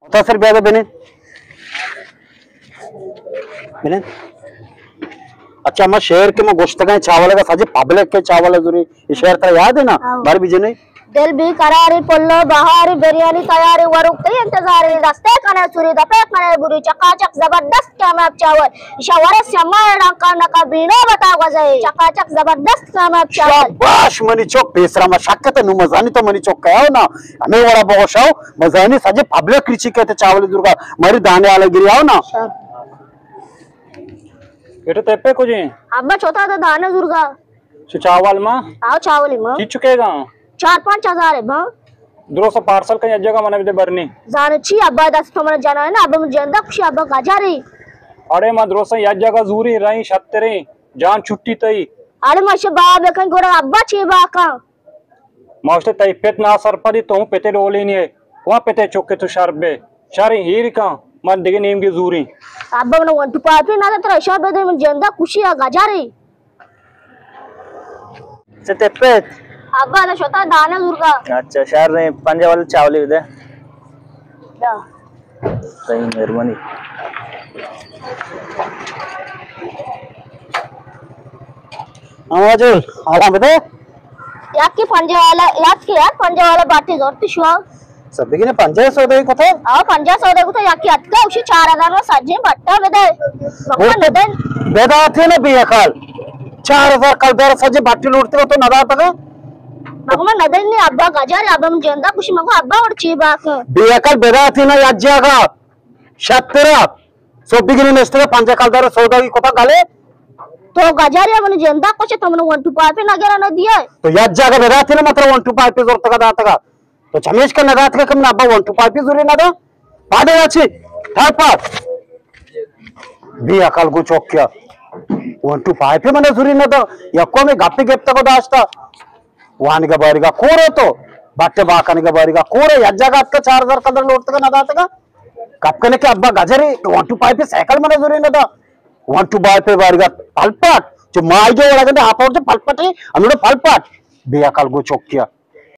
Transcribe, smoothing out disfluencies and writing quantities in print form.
मुतासर बेदा बने बने अच्छा मैं शहर के मैं गोश्त का चावल का साजे पब्लिक के चावल है जुरी ये शहर तेरा याद है ना बार बीजे नहीं दिल भी करारी पुल्लो बहारी बिरयानी तैयारी वरुकते इंतजारी दस्ते कने सुरी दपे कने बुरी चकाचक जबरदस्त कामयाब चावल इशावरे समार रंका नका बीनो बताओ गजाई चकाचक जबरदस्त कामयाब चावल शाबाश मनी चौक पेसरा में शक्कत नु मजानी तो मनी चौक कहो ना हमें वाला बहुशाओ मजानी साजे पब्लिक कृषि कहते चावल दुर्गा मरी दाने वाले गिरी आओ ना बेटे तेपे कुछ अब्बा छोटा तो दाने दुर्गा चावल मां आओ चावल मां चीज चुकेगा 4-5 हजार है मां द्रो सा पार्सल का जगह मने दे बरनी जाने छी अब्बा 10 तो मने जाना है ना अब्बा मुझे अंदा खुशी अब्बा गाजारी अरे मां द्रो सा या जगह जूरी रही छतरे जान छुट्टी तई अरे माशे बाब कहीं गोरा अब्बा छी बाका मास्टर तई पेट ना सर पदी तो पेटे रोली नहीं वहां पेटे चौके तो शरबे शारी हीर का मन देगे नीम की जूरी अब्बा मने वन टू पापी ना तेरा इशा बेदे मुझे अंदा खुशी आ गाजारी से तेपे अब्बा ना छोटा दाने दुर्गा अच्छा शहर में पंजे वाले चावल दे दा सही मेहरबानी आवाज़ आला बता याकी पंजे वाला बाटी जोरती शुआ सब की ने पंजे सौदे को था आओ पंजा सौदे को तो याकी अटका उसी 4000 में सज्जे बट्टा बेदे भगवान नदन बेदा थे ना बिया काल 4000 कल दर सजे बाटी लूटते तो नदा तक भगवान नदन ने अब्बा गजार अब्बा मुझे अंदा खुशी मको अब्बा और ची बाक बिया काल बेदा थे ना याज्जागा शतरा सोबी की ने नेस्ते पंजे कल दर सौदा की कोता गाले तो गजारिया मने जेंदा कोचे तमने 1 टू 5 पे नगरा न दिया तो याज्जागा बेदा थे ना मात्र 1 टू 5 पे जोर तक दाता का तो चमेश का नदा थे कम ना अब्बा 1 टू 5 पे जोरी नदा पाडे आछी थापा बिया काल को चौक क्या 1 टू 5 पे मने जोरी नदा यक्को में गप्पी गेप्ता को दास्ता वानिगा बारिगा कोरो तो बाटे बाकनिगा बारिगा कोरो यज्जागा अत्ता 4000 कदर लोटतगा नदातगा कपकने के अब्बा गजरी 1 टू 5 पे साइकिल मने जोरी नदा 1 टू 5 पे बारिगा पलपट जो माइगे ಒಳಗಡೆ ಹಾಪೌಜ ಪಲ್ಪಟಿ ಅನ್ನೋದು ಪಲ್ಪಟ್ ಬಿಯಾ ಕಲ್ಗು ಚೊಕ್ಕಿಯ